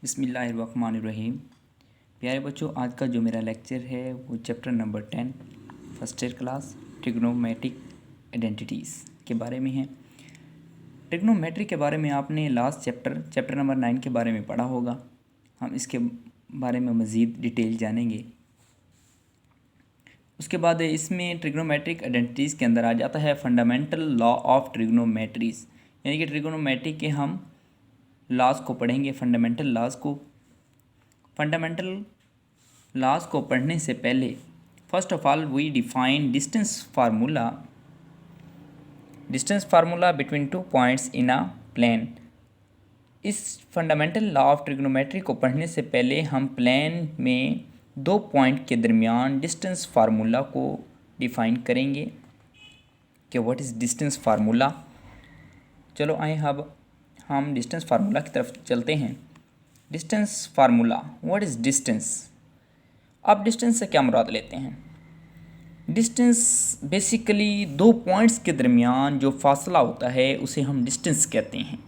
बिस्मिल्लाहिर्रहमानिर्रहीम। प्यारे बच्चों, आज का जो मेरा लेक्चर है वो chapter number 10 first year class trigonometric identities के बारे में है। ट्रिग्नोमेट्री के बारे में आपने लास्ट चैप्टर नंबर 9 के बारे में पढ़ा होगा। हम इसके बारे में मज़ीद डिटेल जानेंगे। उसके बाद इसमें ट्रिग्नोमेट्रिक आइडेंटिटीज़ के अंदर आ जाता है फंडामेंटल लॉ ऑफ ट्रिग्नोमेट्रीज, यानी कि ट्रिग्नोमेट्री के हम लॉज को पढ़ेंगे। फंडामेंटल लॉज को पढ़ने से पहले first of all we define distance formula between 2 points in a plane. इस फंडामेंटल लॉ ऑफ ट्रिग्नोमेट्री को पढ़ने से पहले हम प्लेन में 2 पॉइंट के दरमियान डिस्टेंस फार्मूला को डिफाइन करेंगे कि व्हाट इज़ डिस्टेंस फार्मूला। चलो आए अब हम डिस्टेंस फार्मूला की तरफ चलते हैं। Distance formula, what is distance. अब डिस्टेंस से क्या मुराद लेते हैं? डिस्टेंस बेसिकली 2 पॉइंट्स के दरमियान जो फासला होता है उसे हम डिस्टेंस कहते हैं।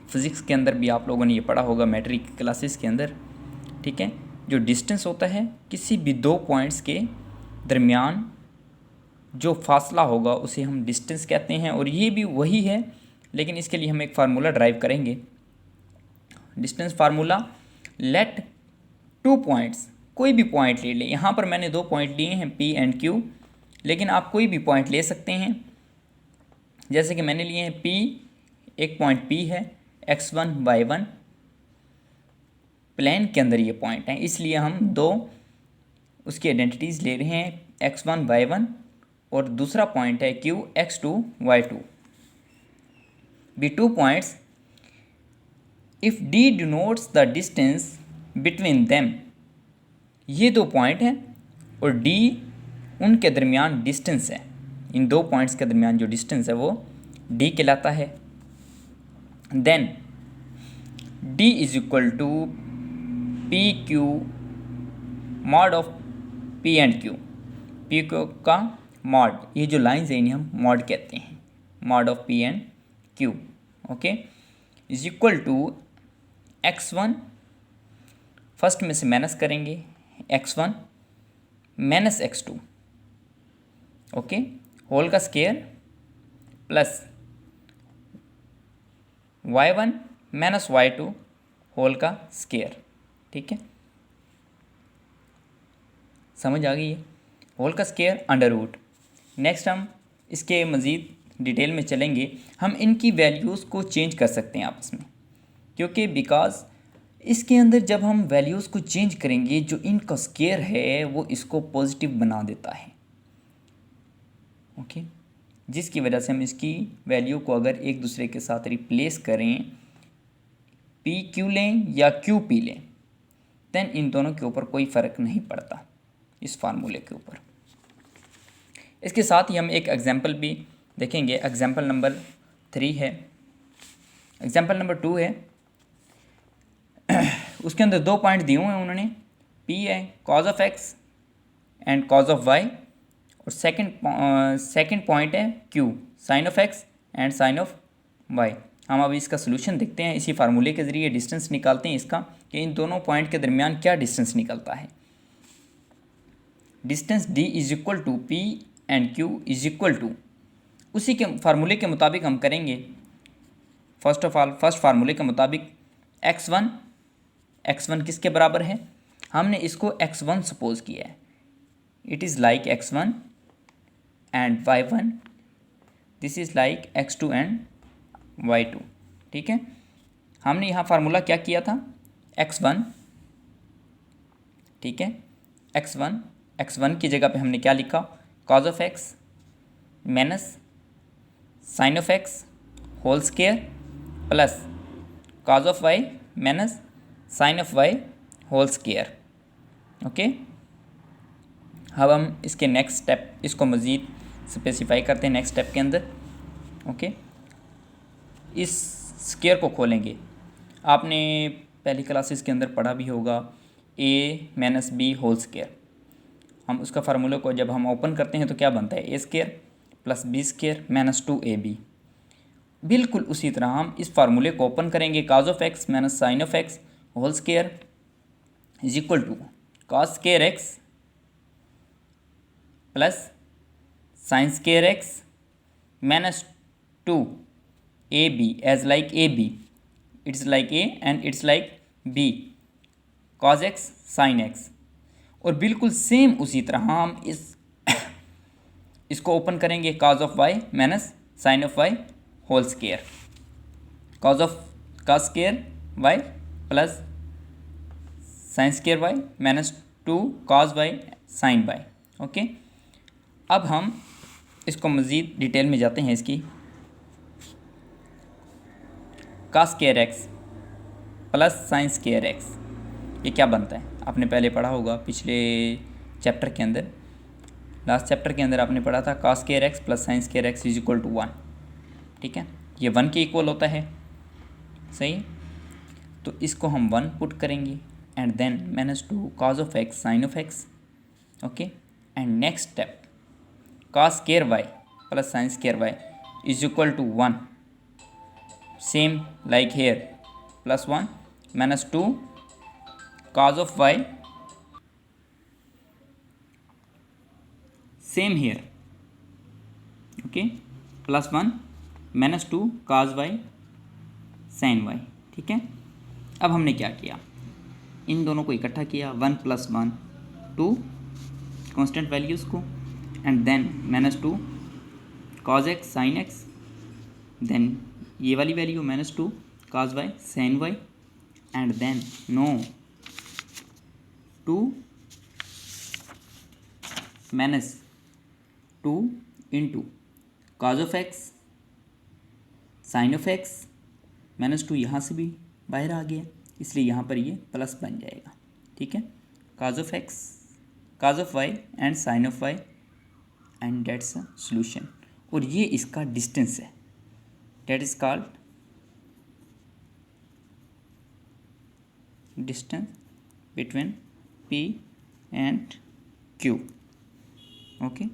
फिज़िक्स के अंदर भी आप लोगों ने ये पढ़ा होगा मैट्रिक क्लासेस के अंदर, ठीक है। जो डिस्टेंस होता है किसी भी 2 पॉइंट्स के दरमियान जो फासला होगा उसे हम डिस्टेंस कहते हैं, और ये भी वही है, लेकिन इसके लिए हम एक फार्मूला ड्राइव करेंगे। डिस्टेंस फार्मूला, लेट 2 पॉइंट्स, कोई भी पॉइंट ले लें। यहाँ पर मैंने 2 पॉइंट लिए हैं P एंड Q, लेकिन आप कोई भी पॉइंट ले सकते हैं। जैसे कि मैंने लिए हैं P, एक पॉइंट P है, x1 y1 प्लेन के अंदर ये पॉइंट हैं, इसलिए हम 2 उसकी आइडेंटिटीज़ ले रहे हैं, x1 y1, और दूसरा पॉइंट है Q, x2 y2। be 2 points if D denotes the distance between them। ये 2 पॉइंट हैं और D उनके दरमियान डिस्टेंस है। इन 2 पॉइंट्स के दरमियान जो डिस्टेंस है वो D कहलाता है। Then D is equal to P Q mod of P and Q। P Q का मॉड, ये जो लाइन्स हैं इन्हें हम मॉड कहते हैं, mod of P and Q, okay, is equal to x1, first में से माइनस करेंगे, x1 minus x2, okay, whole का square, plus y1 minus y2 whole का स्केयर, ठीक है, समझ आ गई है। होल का स्केयर अंडर रूट। नेक्स्ट हम इसके मज़ीद डिटेल में चलेंगे। हम इनकी वैल्यूज़ को चेंज कर सकते हैं आपस में, क्योंकि बिकॉज इसके अंदर जब हम वैल्यूज़ को चेंज करेंगे जो इनका स्केयर है वो इसको पॉजिटिव बना देता है, ओके, जिसकी वजह से हम इसकी वैल्यू को अगर एक दूसरे के साथ रिप्लेस करें, पी क्यू लें या क्यू पी लें, देन इन दोनों के ऊपर कोई फ़र्क नहीं पड़ता इस फार्मूले के ऊपर। इसके साथ ही हम एक एग्जाम्पल भी देखेंगे। एग्जाम्पल नंबर 3 है, एग्जाम्पल नंबर 2 है। उसके अंदर 2 पॉइंट दिए हुए हैं उन्होंने, P है cos of x and cos of y, और सेकंड पॉइंट है Q sine of x and sine of y। हम अब इसका सोल्यूशन देखते हैं, इसी फार्मूले के ज़रिए डिस्टेंस निकालते हैं इसका, कि इन दोनों पॉइंट के दरमियान क्या डिस्टेंस निकलता है। Distance D is equal to P and Q is equal to, उसी के फार्मूले के मुताबिक हम करेंगे। फर्स्ट फार्मूले के मुताबिक x1 किसके बराबर है? हमने इसको x1 सपोज किया है। It is like x1 and y1, this is like x2 and y2, ठीक है। हमने यहाँ फार्मूला क्या किया था, x1, ठीक है, x1 की जगह पे हमने क्या लिखा, cos of x minus sine of x whole square plus cos of y minus sine of y whole square, okay. अब हम इसके नेक्स्ट स्टेप, इसको मज़ीद स्पेसिफाई करते हैं नेक्स्ट स्टेप के अंदर, ओके। इस स्केयर को खोलेंगे। आपने पहली क्लासेस के अंदर पढ़ा भी होगा a minus B whole square. हम उसका फार्मूला को जब हम ओपन करते हैं तो क्या बनता है, a square plus B square minus 2ab। बिल्कुल उसी तरह हम इस फार्मूले को ओपन करेंगे, cos of x minus sine of x whole square is equal to cos square x plus sine square x minus 2 A B as like A B, it's like A and it's like B, cos x sine x. और बिल्कुल same उसी तरह हम इसको open करेंगे, cos of y minus sine of y whole square, cos square y plus sine square y minus 2 cause Y sine y. Okay, अब हम इसको मज़ीद डिटेल में जाते हैं। इसकी cos square x plus sine square x, ये क्या बनता है आपने पहले पढ़ा होगा पिछले चैप्टर के अंदर, लास्ट चैप्टर के अंदर आपने पढ़ा था cos square x plus sine square x is equal to 1। ठीक है, ये 1 के इक्वल होता है, सही। तो इसको हम 1 पुट करेंगे and then -2 cos of x sine of x. Okay, and next step cos square y plus sine square y is equal to 1, same like here, plus 1 -2 cos of y, same here, okay, plus 1 -2 cos y sin y। ठीक है, अब हमने क्या किया, इन दोनों को इकट्ठा किया, 1 + 1 2 कांस्टेंट वैल्यूज़ को, and then -2 cos x sin x, then ये वाली value -2 cos y sin y, and then no 2 -2 into cos of x sine of x, -2 यहाँ से भी बाहर आ गया, इसलिए यहाँ पर ये प्लस बन जाएगा। ठीक है, cos of x cos of y and sine of y, and that's a solution. और ये इसका डिस्टेंस है, that is called distance between P and Q। Okay,